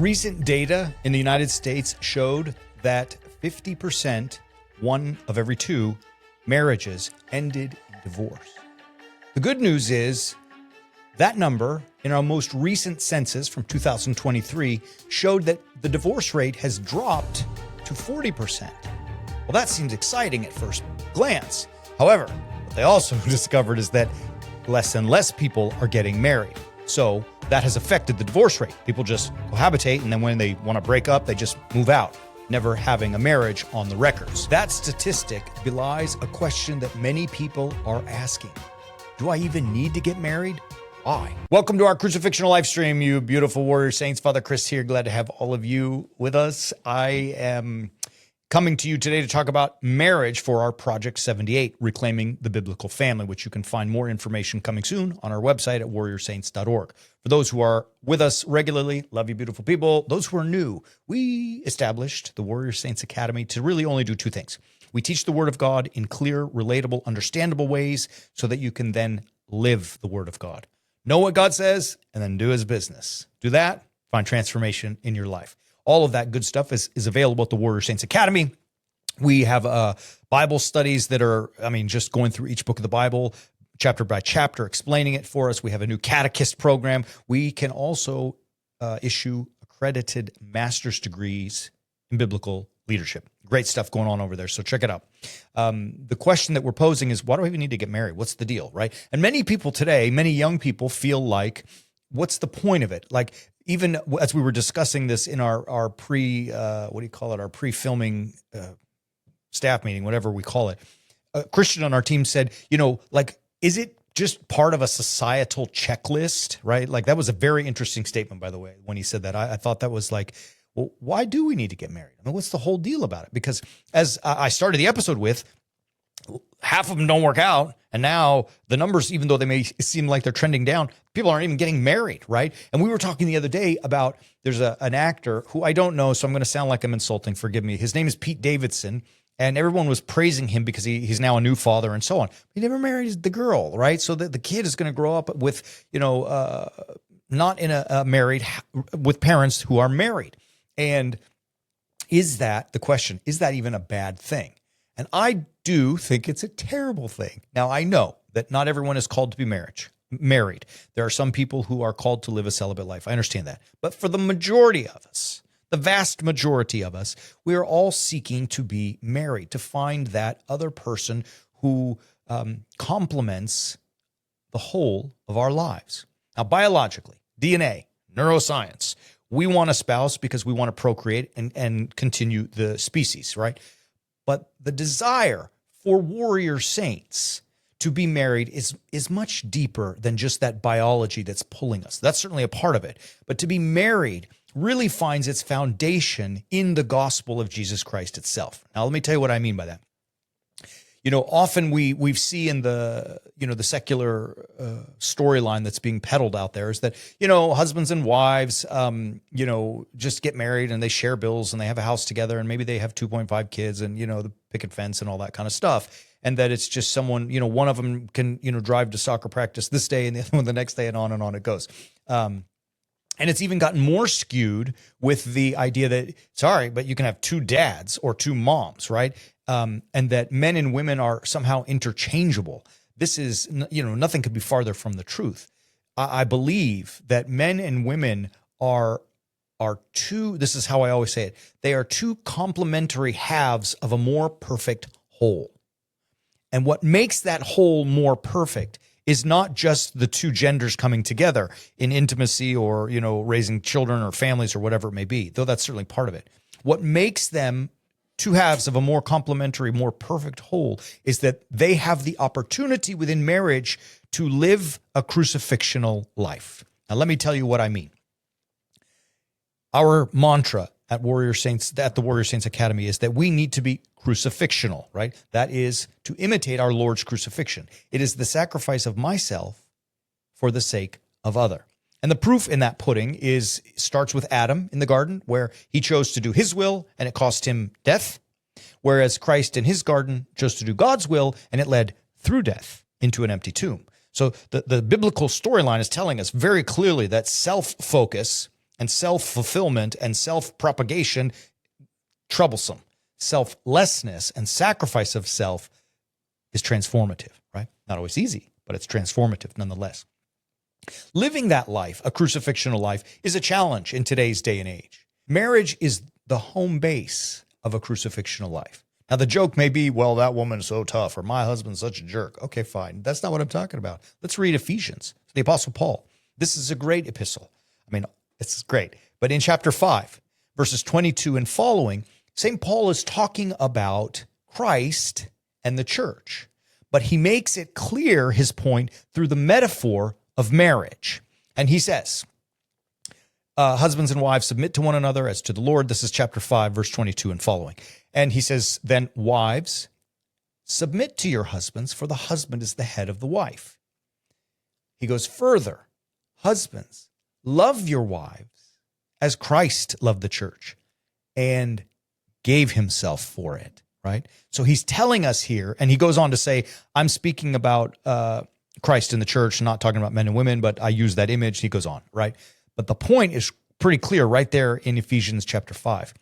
Recent data in the United States showed that 50%, one of every two marriages, ended in divorce. The good news is that number in our most recent census from 2023 showed that the divorce rate has dropped to 40%. Well, that seems exciting at first glance. However, what they also discovered is that less and less people are getting married. So that has affected the divorce rate. People just cohabitate, and then when they want to break up, they just move out, never having a marriage on the records. That statistic belies a question that many people are asking. Do I even need to get married? Why? Welcome to our Crucifixional live stream, you beautiful warrior saints. Father Chris here. Glad to have all of you with us. I am coming to you today to talk about marriage for our Project 78, Reclaiming the Biblical Family, which you can find more information coming soon on our website at warriorsaints.org. For those who are with us regularly, love you beautiful people. Those who are new, we established the Warrior Saints Academy to really only do two things. We teach the Word of God in clear, relatable, understandable ways so that you can then live the Word of God. Know what God says and then do His business. Do that, find transformation in your life. All of that good stuff is available at the Warrior Saints Academy. We have Bible studies that are, just going through each book of the Bible, chapter by chapter, explaining it for us. We have a new catechist program. We can also issue accredited master's degrees in biblical leadership. Great stuff going on over there, so check it out. The question that we're posing is, why do we even need to get married? What's the deal, right? And many people today, many young people feel like, what's the point of it? Like, even as we were discussing this in our pre-filming staff meeting, whatever we call it, a Christian on our team said, is it just part of a societal checklist, right? Like, that was a very interesting statement, by the way, when he said that. I thought that was like, well, why do we need to get married? What's the whole deal about it? Because as I started the episode with, half of them don't work out. And now the numbers, even though they may seem like they're trending down, people aren't even getting married, right? And we were talking the other day about there's an actor who I don't know, so I'm going to sound like I'm insulting. Forgive me. His name is Pete Davidson. And everyone was praising him because he's now a new father and so on. He never married the girl, right? So the kid is going to grow up with, not in a married, with parents who are married. And is that even a bad thing? And I do think it's a terrible thing. Now, I know that not everyone is called to be married. There are some people who are called to live a celibate life. I understand that. But for the majority of us, the vast majority of us, we are all seeking to be married, to find that other person who complements the whole of our lives. Now, biologically, DNA, neuroscience, we want a spouse because we want to procreate and continue the species, right? But the desire for warrior saints to be married is much deeper than just that biology that's pulling us. That's certainly a part of it. But to be married really finds its foundation in the gospel of Jesus Christ itself. Now, let me tell you what I mean by that. Often we see in the secular storyline that's being peddled out there is that, husbands and wives, just get married and they share bills and they have a house together and maybe they have 2.5 kids and, the picket fence and all that kind of stuff. And that it's just someone, one of them can, drive to soccer practice this day and the other one the next day and on it goes. And it's even gotten more skewed with the idea that, sorry, but you can have two dads or two moms, right? And that men and women are somehow interchangeable. This is, nothing could be farther from the truth. I believe that men and women are two, this is how I always say it, they are two complementary halves of a more perfect whole. And what makes that whole more perfect is not just the two genders coming together in intimacy or, raising children or families or whatever it may be, though that's certainly part of it. What makes them two halves of a more complementary, more perfect whole is that they have the opportunity within marriage to live a crucifixional life. Now, let me tell you what I mean. Our mantra at the Warrior Saints Academy is that we need to be crucifixional, right? That is to imitate our Lord's crucifixion. It is the sacrifice of myself for the sake of other. And the proof in that pudding starts with Adam in the garden, where he chose to do his will and it cost him death, whereas Christ in his garden chose to do God's will and it led through death into an empty tomb. So the biblical storyline is telling us very clearly that self-focus and self-fulfillment and self-propagation, troublesome. Selflessness and sacrifice of self is transformative, right? Not always easy, but it's transformative nonetheless. Living that life, a crucifixional life, is a challenge in today's day and age. Marriage is the home base of a crucifixional life. Now, the joke may be, well, that woman's so tough, or my husband's such a jerk. Okay, fine. That's not what I'm talking about. Let's read Ephesians, the Apostle Paul. This is a great epistle. I mean, it's great. But in chapter 5, verses 22 and following, St. Paul is talking about Christ and the church. But he makes it clear his point through the metaphor of marriage. And he says, husbands and wives, submit to one another as to the Lord. This is chapter 5, verse 22 and following. And he says, then wives, submit to your husbands, for the husband is the head of the wife. He goes further, husbands, love your wives as Christ loved the church and gave himself for it, right? So he's telling us here, and he goes on to say, I'm speaking about Christ in the church, not talking about men and women, but I use that image. He goes on, right? But the point is pretty clear right there in Ephesians chapter 5.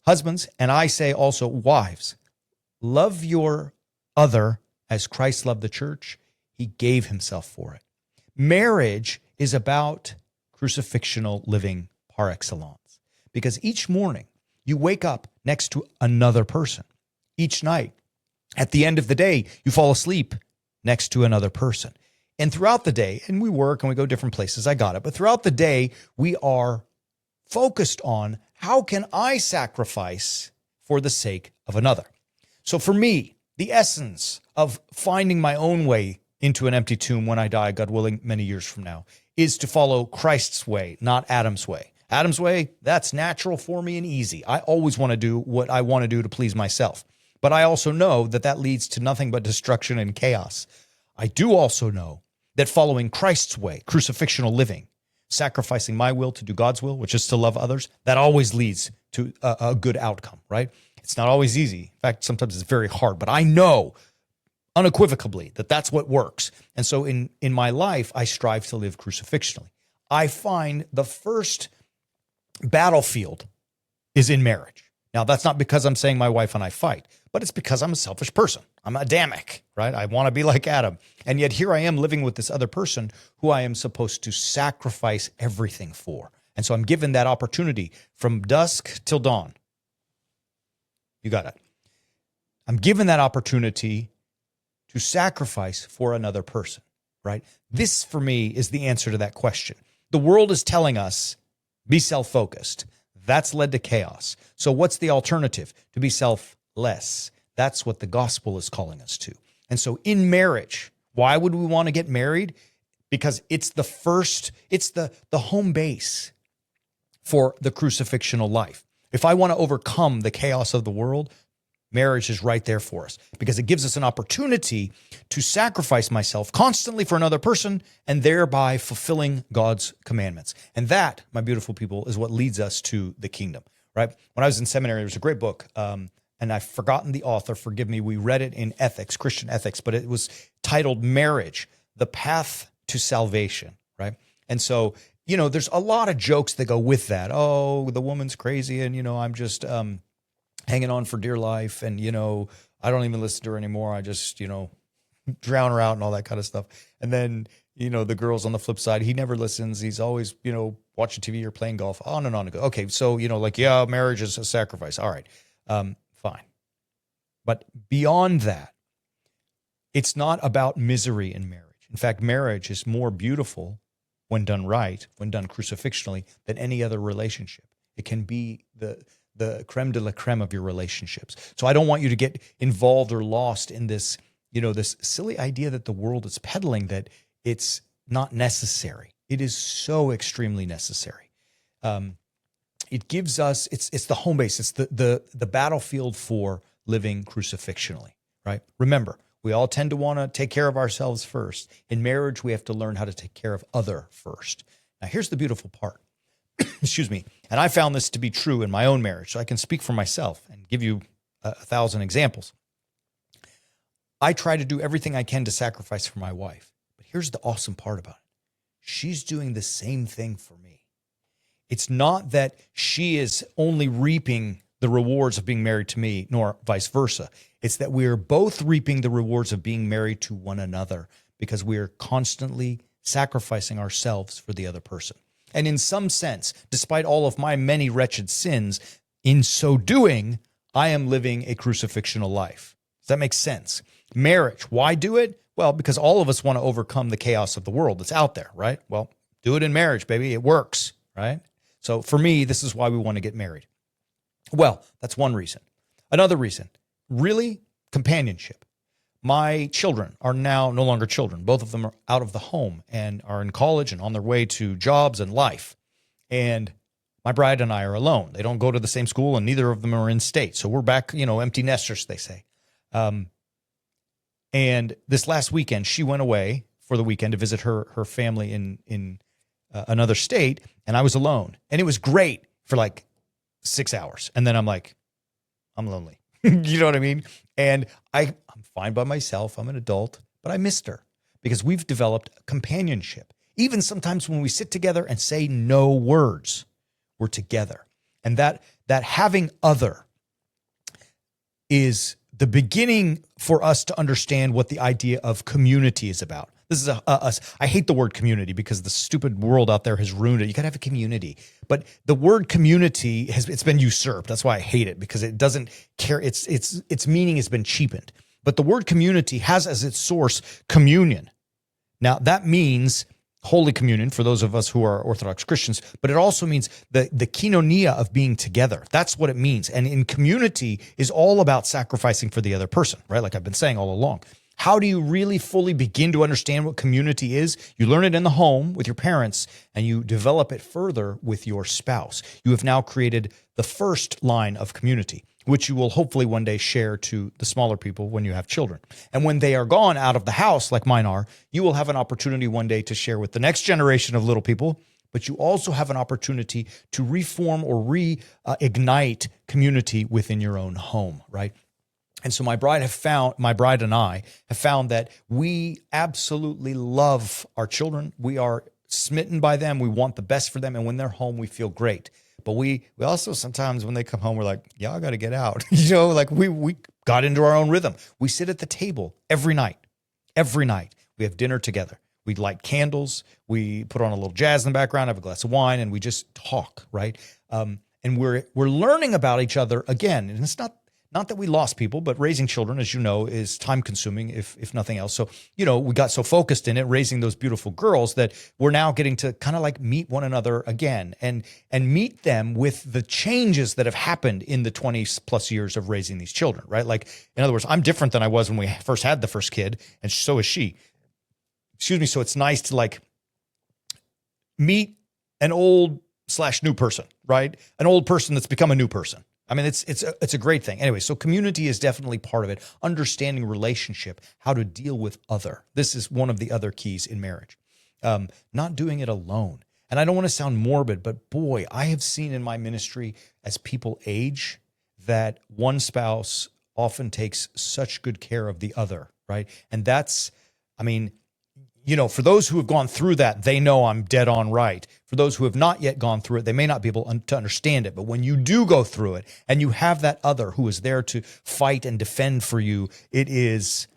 Husbands, and I say also wives, love your other as Christ loved the church. He gave himself for it. Marriage is about crucifixional living par excellence, because each morning you wake up next to another person. Each night, at the end of the day, you fall asleep next to another person. And throughout the day, and we work and we go different places, I got it, but throughout the day, we are focused on how can I sacrifice for the sake of another. So for me, the essence of finding my own way into an empty tomb when I die, God willing, many years from now, is to follow Christ's way, not Adam's way. Adam's way, that's natural for me and easy. I always want to do what I want to do to please myself. But I also know that that leads to nothing but destruction and chaos. I do also know that following Christ's way, crucifixional living, sacrificing my will to do God's will, which is to love others, that always leads to a good outcome, right? It's not always easy. In fact, sometimes it's very hard, but I know unequivocally that that's what works. And so in my life, I strive to live crucifixionally. I find the first battlefield is in marriage. Now, that's not because I'm saying my wife and I fight, but it's because I'm a selfish person. I'm Adamic, right? I want to be like Adam. And yet here I am living with this other person who I am supposed to sacrifice everything for. And so I'm given that opportunity from dusk till dawn. You got it. I'm given that opportunity to sacrifice for another person, right? This, for me, is the answer to that question. The world is telling us, be self-focused. That's led to chaos. So what's the alternative? To be selfless. That's what the gospel is calling us to. And so in marriage, why would we want to get married? Because it's the home base for the crucifixional life. If I want to overcome the chaos of the world, marriage is right there for us because it gives us an opportunity to sacrifice myself constantly for another person and thereby fulfilling God's commandments. And that, my beautiful people, is what leads us to the kingdom, right? When I was in seminary, there was a great book, and I've forgotten the author, forgive me. We read it in ethics, Christian ethics, but it was titled Marriage, the Path to Salvation, right? And so, there's a lot of jokes that go with that. Oh, the woman's crazy and, I'm just hanging on for dear life and, I don't even listen to her anymore. I just, drown her out and all that kind of stuff. And then, the girls on the flip side, he never listens. He's always, watching TV or playing golf, on and on and go. Okay, so, marriage is a sacrifice. All right, fine. But beyond that, it's not about misery in marriage. In fact, marriage is more beautiful when done right, when done crucifixionally, than any other relationship. It can be the creme de la creme of your relationships. So I don't want you to get involved or lost in this, this silly idea that the world is peddling that it's not necessary. It is so extremely necessary. It gives us, it's the home base. It's the battlefield for living crucifixionally, right? Remember, we all tend to want to take care of ourselves first. In marriage, we have to learn how to take care of other first. Now, here's the beautiful part. Excuse me. And I found this to be true in my own marriage, so I can speak for myself and give you 1,000 examples. I try to do everything I can to sacrifice for my wife. But here's the awesome part about it. She's doing the same thing for me. It's not that she is only reaping the rewards of being married to me, nor vice versa. It's that we are both reaping the rewards of being married to one another because we are constantly sacrificing ourselves for the other person. And in some sense, despite all of my many wretched sins, in so doing, I am living a crucifixional life. Does that make sense? Marriage, why do it? Well, because all of us want to overcome the chaos of the world that's out there, right? Well, do it in marriage, baby. It works, right? So for me, this is why we want to get married. Well, that's one reason. Another reason, really, companionship. My children are now no longer children. Both of them are out of the home and are in college and on their way to jobs and life. And my bride and I are alone. They don't go to the same school and neither of them are in state. So we're back, empty nesters, they say. And this last weekend, she went away for the weekend to visit her family in another state, and I was alone. And it was great for like 6 hours. And then I'm like, I'm lonely. You know what I mean? And I'm fine by myself. I'm an adult, but I missed her because we've developed companionship. Even sometimes when we sit together and say no words, we're together. And that having other is the beginning for us to understand what the idea of community is about. This is us. I hate the word community because the stupid world out there has ruined it. You got to have a community. But the word community it's been usurped. That's why I hate it, because it doesn't care. Its meaning has been cheapened. But the word community has as its source communion. Now that means Holy Communion for those of us who are Orthodox Christians, but it also means the koinonia of being together. That's what it means. And in community is all about sacrificing for the other person, right? Like I've been saying all along. How do you really fully begin to understand what community is? You learn it in the home with your parents, and you develop it further with your spouse. You have now created the first line of community, which you will hopefully one day share to the smaller people when you have children. And when they are gone out of the house, like mine are, you will have an opportunity one day to share with the next generation of little people, but you also have an opportunity to reform or reignite community within your own home, right? And so my bride and I have found that we absolutely love our children. We are smitten by them. We want the best for them. And when they're home, we feel great. But we also sometimes when they come home, we're like, yeah, I got to get out. Like we got into our own rhythm. We sit at the table every night. Every night we have dinner together. We light candles. We put on a little jazz in the background, have a glass of wine, and we just talk, right? And we're learning about each other again. And it's not that we lost people, but raising children, as you know, is time consuming, if nothing else. So, we got so focused in it, raising those beautiful girls, that we're now getting to kind of like meet one another again and meet them with the changes that have happened in the 20 plus years of raising these children, right? Like, in other words, I'm different than I was when we first had the first kid, and so is she. Excuse me. So it's nice to like meet an old/new person, right? An old person that's become a new person. I mean, it's a great thing. Anyway, so community is definitely part of it. Understanding relationship, how to deal with other. This is one of the other keys in marriage. Not doing it alone. And I don't want to sound morbid, but boy, I have seen in my ministry as people age that one spouse often takes such good care of the other, right? And for those who have gone through that, they know I'm dead on right. For those who have not yet gone through it, they may not be able to understand it. But when you do go through it and you have that other who is there to fight and defend for you, it is,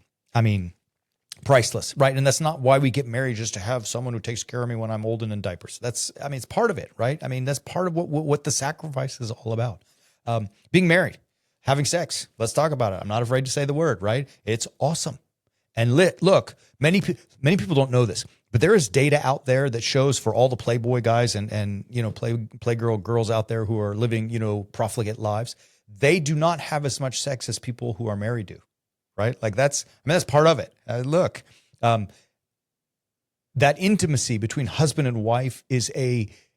priceless, right? And that's not why we get married, just to have someone who takes care of me when I'm old and in diapers. It's part of it, right? That's part of what the sacrifice is all about. Being married, having sex. Let's talk about it. I'm not afraid to say the word, right? It's awesome. And look, many people don't know this, but there is data out there that shows for all the Playboy guys and Playgirl girls out there who are living, profligate lives, they do not have as much sex as people who are married do, right? Like that's part of it. That intimacy between husband and wife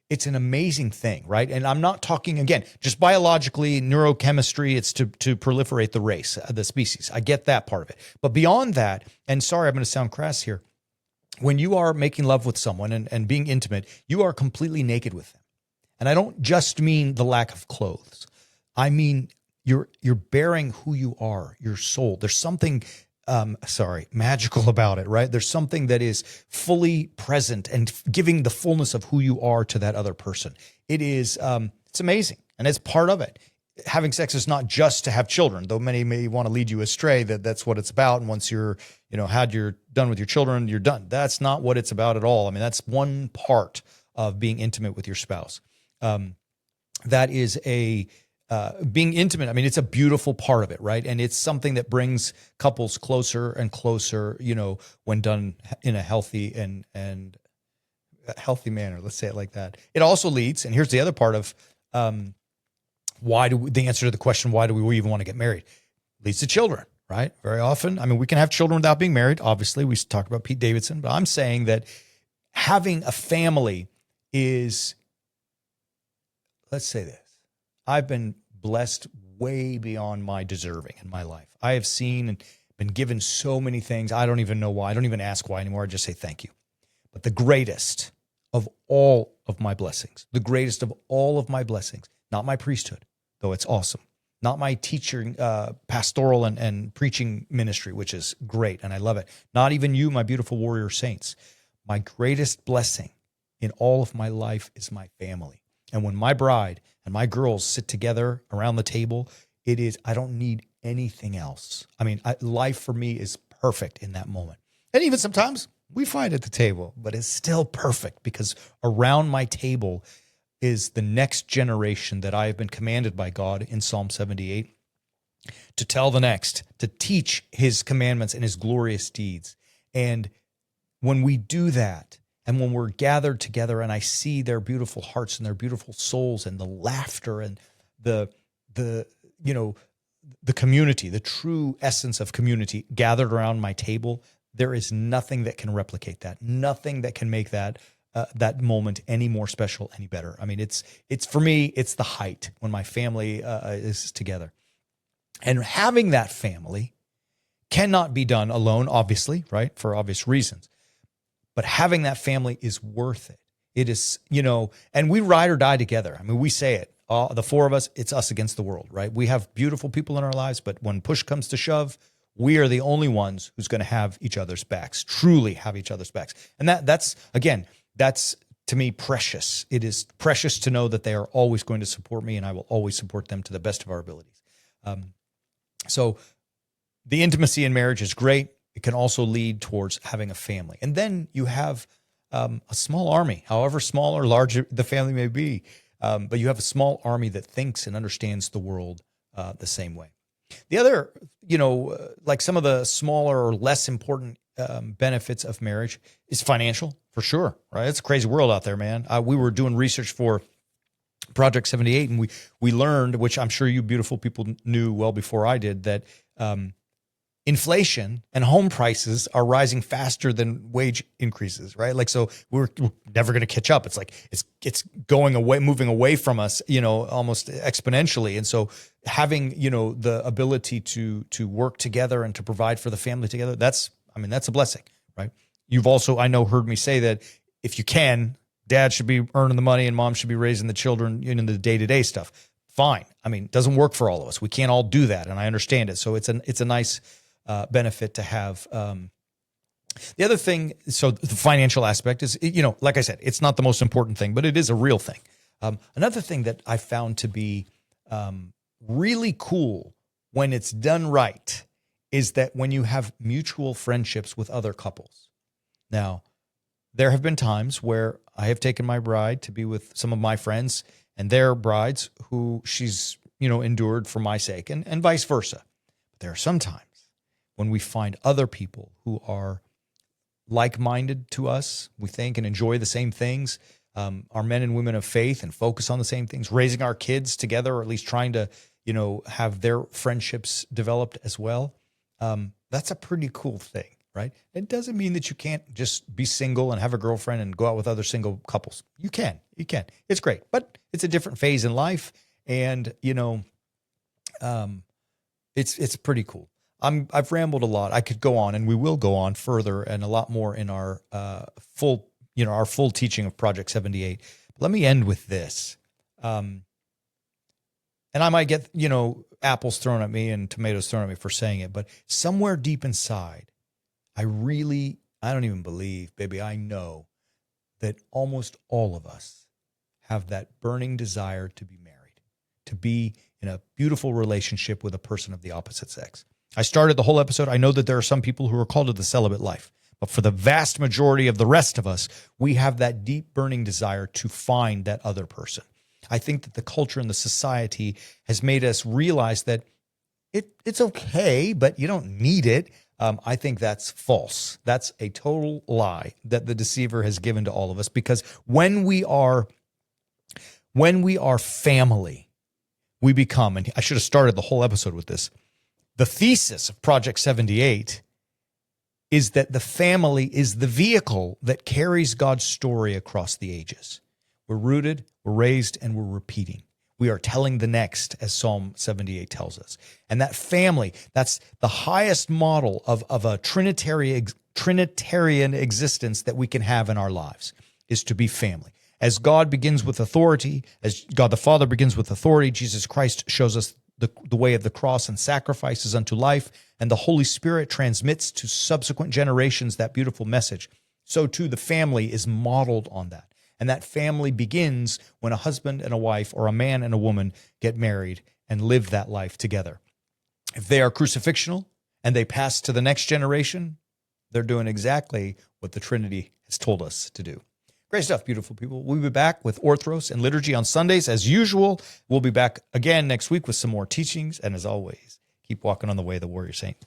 it's an amazing thing, right? And I'm not talking, again, just biologically, neurochemistry, it's to proliferate the race, the species. I get that part of it. But beyond that, and sorry, I'm going to sound crass here, when you are making love with someone and being intimate, you are completely naked with them. And I don't just mean the lack of clothes. I mean, you're bearing who you are, your soul. There's something magical about it, right? There's something that is fully present and giving the fullness of who you are to that other person. It is, it's amazing. And it's part of it. Having sex is not just to have children, though many may want to lead you astray that that's what it's about. And once you're done with your children, you're done. That's not what it's about at all. I mean, that's one part of being intimate with your spouse. That is being intimate. I mean, it's a beautiful part of it, right? And it's something that brings couples closer and closer, when done in a healthy and a healthy manner. Let's say it like that. It also leads, and here's the other part of the answer to the question, why do we even want to get married? Leads to children, right? Very often. I mean, we can have children without being married. Obviously, we talked about Pete Davidson, but I'm saying that having a family is, let's say this, I've been blessed way beyond my deserving in my life. I have seen and been given so many things. I don't even know why. I don't even ask why anymore. I just say thank you. But the greatest of all of my blessings, not my priesthood, though it's awesome, not my teaching, pastoral and preaching ministry, which is great, and I love it. Not even you, my beautiful warrior saints. My greatest blessing in all of my life is my family. And when my bride and my girls sit together around the table, I don't need anything else. I mean, life for me is perfect in that moment. And even sometimes we fight at the table, but it's still perfect because around my table is the next generation that I have been commanded by God in Psalm 78 to tell the next, to teach his commandments and his glorious deeds. And when we do that, and when we're gathered together and I see their beautiful hearts and their beautiful souls and the laughter and the community, the true essence of community gathered around my table, there is nothing that can replicate that. Nothing that can make that moment any more special, any better. I mean, it's for me, it's the height when my family is together. And having that family cannot be done alone, obviously, right? For obvious reasons. But having that family is worth it. It is, and we ride or die together. I mean, we say it, the four of us, it's us against the world, right? We have beautiful people in our lives, but when push comes to shove, we are the only ones who's going to have each other's backs, truly have each other's backs. And that's to me precious. It is precious to know that they are always going to support me and I will always support them to the best of our abilities. So the intimacy in marriage is great. It can also lead towards having a family. And then you have a small army, however small or large the family may be. But you have a small army that thinks and understands the world the same way. The other, like some of the smaller or less important benefits of marriage is financial, for sure, right? It's a crazy world out there, man. We were doing research for Project 78, and we learned, which I'm sure you beautiful people knew well before I did, that inflation and home prices are rising faster than wage increases, right? Like, so we're never going to catch up. It's like, it's going away, moving away from us, almost exponentially. And so having, the ability to work together and to provide for the family together, that's a blessing, right? You've also, I know, heard me say that if you can, dad should be earning the money and mom should be raising the children in the day-to-day stuff. Fine. I mean, it doesn't work for all of us. We can't all do that. And I understand it. So it's a nice benefit to have. The other thing, so the financial aspect is, like I said, it's not the most important thing, but it is a real thing. Another thing that I found to be really cool when it's done right is that when you have mutual friendships with other couples. Now, there have been times where I have taken my bride to be with some of my friends and their brides who she's, endured for my sake and vice versa. But there are some times when we find other people who are like-minded to us, we think, and enjoy the same things, are men and women of faith and focus on the same things, raising our kids together, or at least trying to, have their friendships developed as well. That's a pretty cool thing, right? It doesn't mean that you can't just be single and have a girlfriend and go out with other single couples. You can. It's great, but it's a different phase in life, and it's pretty cool. I've rambled a lot. I could go on, and we will go on further and a lot more in our full teaching of Project 78. But let me end with this. And I might get, apples thrown at me and tomatoes thrown at me for saying it, but somewhere deep inside, I don't even believe, baby, I know that almost all of us have that burning desire to be married, to be in a beautiful relationship with a person of the opposite sex. I started the whole episode. I know that there are some people who are called to the celibate life, but for the vast majority of the rest of us, we have that deep burning desire to find that other person. I think that the culture and the society has made us realize that it's okay, but you don't need it. I think that's false. That's a total lie that the deceiver has given to all of us, because when we are family, we become, and I should have started the whole episode with this, the thesis of Project 78 is that the family is the vehicle that carries God's story across the ages. We're rooted, we're raised, and we're repeating. We are telling the next, as Psalm 78 tells us. And that family, that's the highest model of a Trinitarian existence that we can have in our lives, is to be family. As God begins with authority, as God the Father begins with authority, Jesus Christ shows us the way of the cross and sacrifices unto life, and the Holy Spirit transmits to subsequent generations that beautiful message. So too, the family is modeled on that. And that family begins when a husband and a wife, or a man and a woman, get married and live that life together. If they are crucifixional and they pass to the next generation, they're doing exactly what the Trinity has told us to do. Great stuff, beautiful people. We'll be back with Orthros and Liturgy on Sundays as usual. We'll be back again next week with some more teachings. And as always, keep walking on the way of the warrior saint.